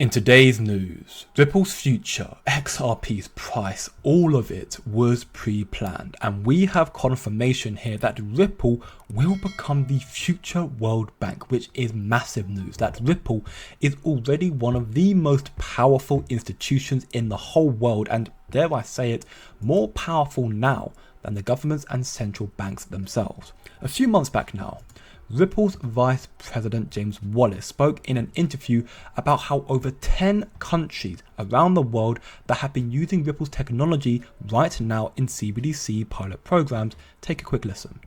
In today's news, Ripple's future, XRP's price, all of it was pre-planned, and we have confirmation here that Ripple will become the future World Bank, which is massive news. That Ripple is already one of the most powerful institutions in the whole world, and dare I say it, more powerful now than the governments and central banks themselves. A few months back now, Ripple's Vice President James Wallace spoke in an interview about how over 10 countries around the world that have been using Ripple's technology right now in CBDC pilot programs. Take a quick listen.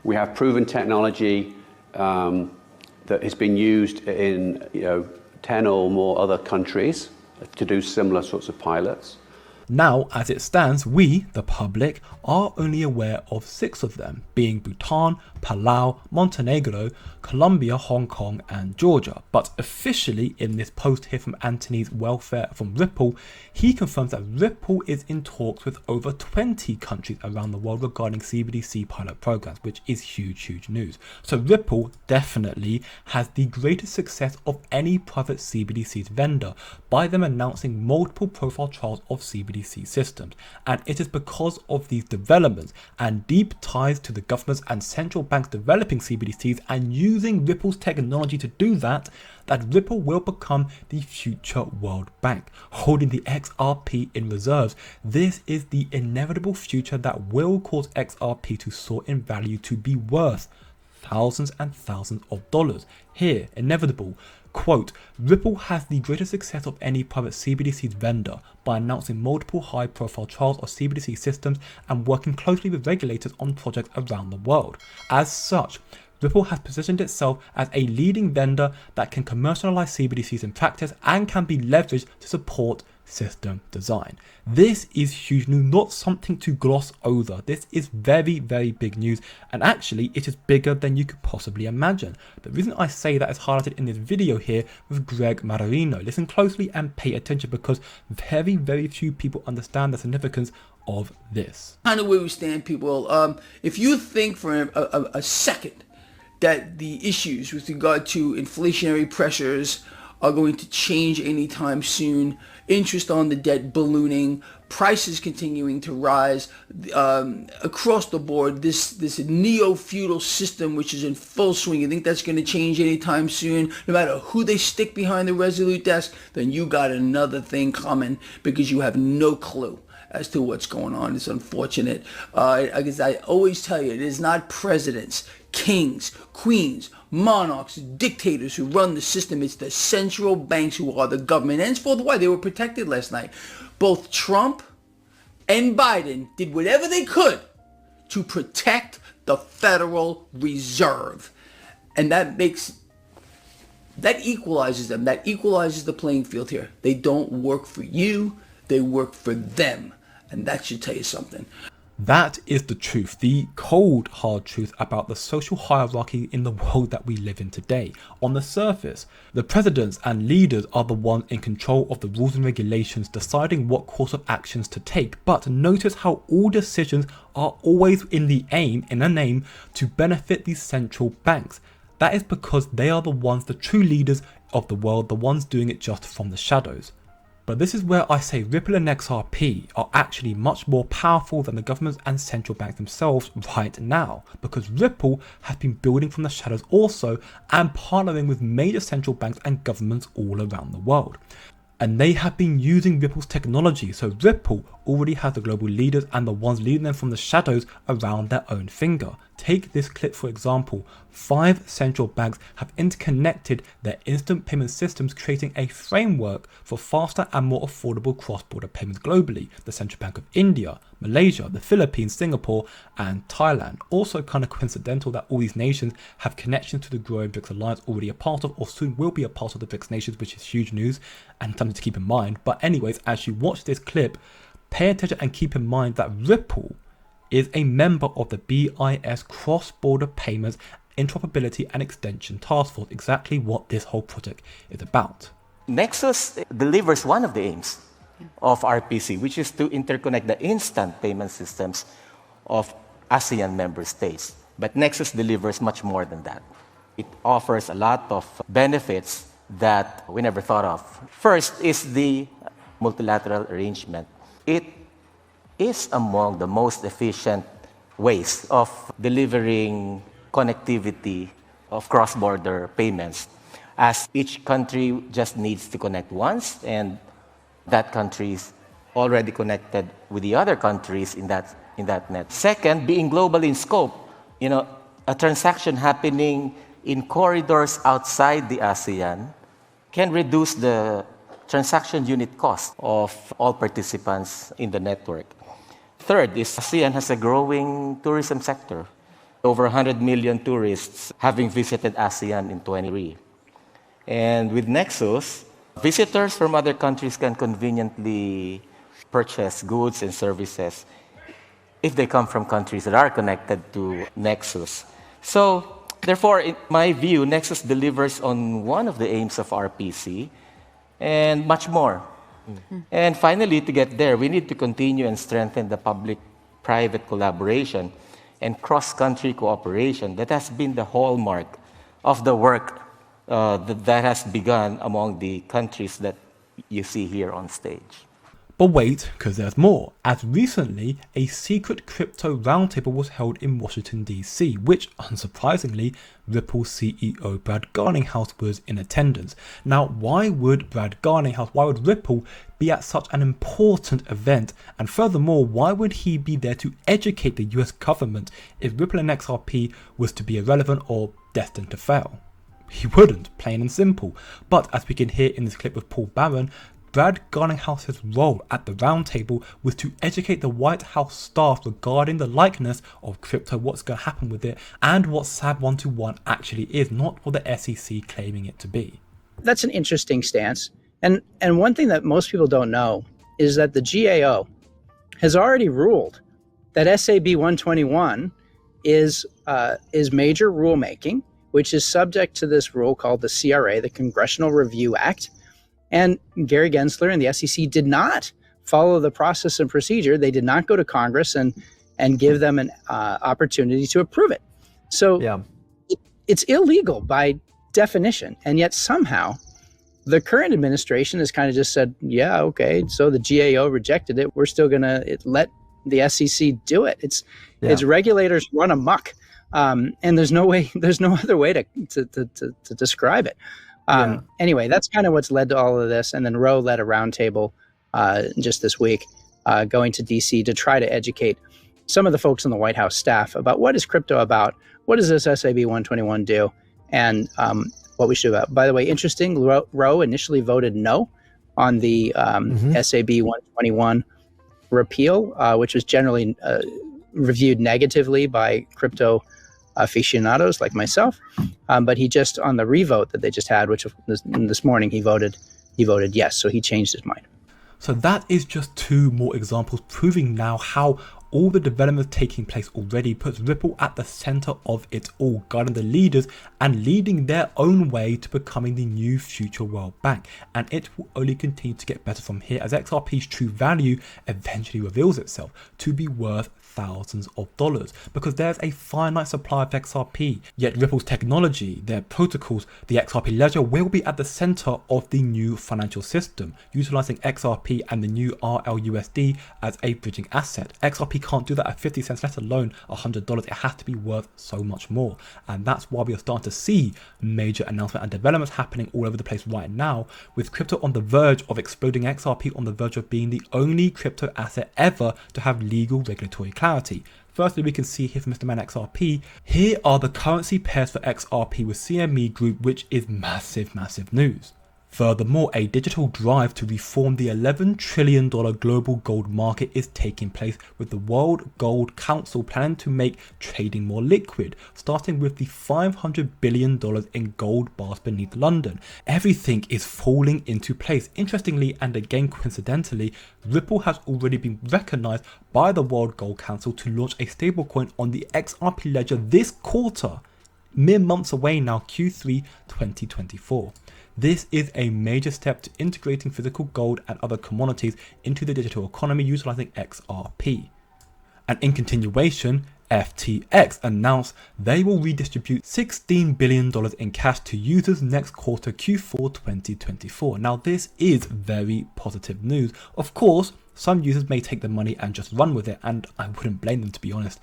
We have proven technology that has been used in 10 or more other countries to do similar sorts of pilots. Now, as it stands, we, the public, are only aware of 6 of them, being Bhutan, Palau, Montenegro, Colombia, Hong Kong and Georgia. But officially, in this post here from Anthony's Welfare from Ripple, he confirms that Ripple is in talks with over 20 countries around the world regarding CBDC pilot programs, which is huge news. So Ripple definitely has the greatest success of any private CBDC's vendor by them announcing multiple profile trials of CBDC systems, and it is because of these developments and deep ties to the governments and central banks developing CBDCs and using Ripple's technology to do that, that Ripple will become the future World Bank, holding the XRP in reserves. This is the inevitable future that will cause XRP to soar in value to be worth thousands and thousands of dollars. Here, inevitable. Quote, Ripple has the greatest success of any private CBDC's vendor by announcing multiple high-profile trials of CBDC systems and working closely with regulators on projects around the world. As such, Ripple has positioned itself as a leading vendor that can commercialize CBDCs in practice and can be leveraged to support system design. This is huge news, not something to gloss over. This is very big news, and actually it is bigger than you could possibly imagine. The reason I say that is highlighted in this video here with Greg Marino. Listen closely and pay attention, because very few people understand the significance of this. Kind of where we stand, people. If you think for a second that the issues with regard to inflationary pressures are going to change anytime soon, interest on the debt ballooning, prices continuing to rise across the board, this neo-feudal system which is in full swing, you think that's going to change anytime soon, no matter who they stick behind the Resolute desk, then you got another thing coming, because you have no clue as to what's going on. It's unfortunate. I guess I always tell you, it is not presidents, kings, queens, monarchs, dictators who run the system. It's the central banks who are the government. And henceforth, why they were protected last night. Both Trump and Biden did whatever they could to protect the Federal Reserve. And that equalizes them. That equalizes the playing field here. They don't work for you. They work for them. And that should tell you something. That is the truth, the cold, hard truth about the social hierarchy in the world that we live in today. On the surface, the presidents and leaders are the ones in control of the rules and regulations, deciding what course of actions to take. But notice how all decisions are always in a name to benefit these central banks. That is because they are the ones, the true leaders of the world, the ones doing it just from the shadows. But this is where I say Ripple and XRP are actually much more powerful than the governments and central banks themselves right now, because Ripple has been building from the shadows also and partnering with major central banks and governments all around the world. And they have been using Ripple's technology, so Ripple already has the global leaders and the ones leading them from the shadows around their own finger. Take this clip for example. 5 central banks have interconnected their instant payment systems, creating a framework for faster and more affordable cross-border payments globally. The Central Bank of India, Malaysia, the Philippines, Singapore and Thailand. Also kind of coincidental that all these nations have connections to the growing BRICS alliance, already a part of or soon will be a part of the BRICS nations, which is huge news and something to keep in mind. But anyways, as you watch this clip, pay attention and keep in mind that Ripple is a member of the BIS Cross-Border Payments Interoperability and Extension Task Force, exactly what this whole project is about. Nexus delivers one of the aims of RPC, which is to interconnect the instant payment systems of ASEAN member states. But Nexus delivers much more than that. It offers a lot of benefits that we never thought of. First is the multilateral arrangement. It is among the most efficient ways of delivering connectivity of cross-border payments, as each country just needs to connect once, and that country is already connected with the other countries in that net. Second, being global in scope, a transaction happening in corridors outside the ASEAN can reduce the transaction unit cost of all participants in the network. Third is ASEAN has a growing tourism sector. Over 100 million tourists having visited ASEAN in 2023. And with Nexus, visitors from other countries can conveniently purchase goods and services if they come from countries that are connected to Nexus. So, therefore, in my view, Nexus delivers on one of the aims of RPC and much more. And finally, to get there, we need to continue and strengthen the public-private collaboration and cross-country cooperation that has been the hallmark of the work that has begun among the countries that you see here on stage. But wait, because there's more. As recently, a secret crypto roundtable was held in Washington, D.C., which, unsurprisingly, Ripple CEO Brad Garlinghouse was in attendance. Now, why would why would Ripple be at such an important event? And furthermore, why would he be there to educate the US government if Ripple and XRP was to be irrelevant or destined to fail? He wouldn't, plain and simple. But as we can hear in this clip with Paul Barron, Brad Garlinghouse's role at the roundtable was to educate the White House staff regarding the likeness of crypto, what's going to happen with it, and what SAB121 actually is, not what the SEC claiming it to be. That's an interesting stance. And one thing that most people don't know is that the GAO has already ruled that SAB121 is major rulemaking, which is subject to this rule called the CRA, the Congressional Review Act. And Gary Gensler and the SEC did not follow the process and procedure. They did not go to Congress and give them an opportunity to approve it. So it's illegal by definition. And yet somehow the current administration has kind of just said, yeah, okay, so the GAO rejected it. We're still going to let the SEC do it. It's regulators run amok. And there's no other way to describe it. Anyway, that's kind of what's led to all of this. And then Roe led a roundtable just this week going to DC to try to educate some of the folks on the White House staff about what is crypto about, what does this SAB 121 do, and what we should about. By the way, interesting, Roe initially voted no on the SAB 121 repeal, which was generally reviewed negatively by crypto aficionados like myself, but he just, on the revote that they just had, which was this morning, he voted yes, so he changed his mind. So that is just two more examples proving now how all the developments taking place already puts Ripple at the center of it all, guiding the leaders and leading their own way to becoming the new future world bank. And it will only continue to get better from here as XRP's true value eventually reveals itself to be worth thousands of dollars, because there's a finite supply of XRP. Yet Ripple's technology, their protocols, the XRP ledger will be at the center of the new financial system, utilizing XRP and the new RLUSD as a bridging asset. XRP can't do that at 50 cents, let alone $100. It has to be worth so much more. And that's why we are starting to see major announcements and developments happening all over the place right now, with crypto on the verge of exploding, XRP on the verge of being the only crypto asset ever to have legal regulatory clarity. Firstly, we can see here from Mr. Man XRP, here are the currency pairs for XRP with CME Group, which is massive news. Furthermore, a digital drive to reform the $11 trillion global gold market is taking place, with the World Gold Council planning to make trading more liquid, starting with the $500 billion in gold bars beneath London. Everything is falling into place. Interestingly, and again coincidentally, Ripple has already been recognized by the World Gold Council to launch a stablecoin on the XRP ledger this quarter, mere months away now, Q3 2024. This is a major step to integrating physical gold and other commodities into the digital economy utilizing XRP. And in continuation, FTX announced they will redistribute $16 billion in cash to users next quarter Q4 2024. Now this is very positive news. Of course, some users may take the money and just run with it, and I wouldn't blame them, to be honest.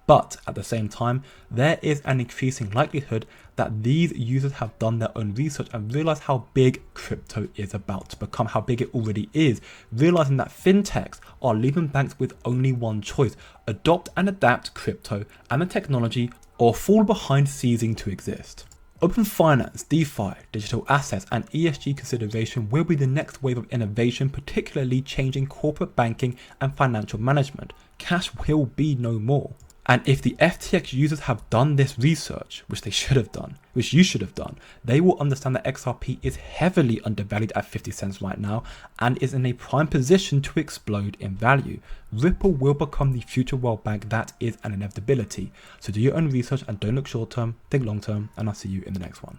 But at the same time, there is an increasing likelihood that these users have done their own research and realized how big crypto is about to become, how big it already is, realizing that fintechs are leaving banks with only one choice: adopt and adapt crypto and the technology, or fall behind ceasing to exist. Open finance, DeFi, digital assets, and ESG consideration will be the next wave of innovation, particularly changing corporate banking and financial management. Cash will be no more. And if the FTX users have done this research, which they should have done, which you should have done, they will understand that XRP is heavily undervalued at 50 cents right now and is in a prime position to explode in value. Ripple will become the future world bank. That is an inevitability. So do your own research and don't look short term, think long term, and I'll see you in the next one.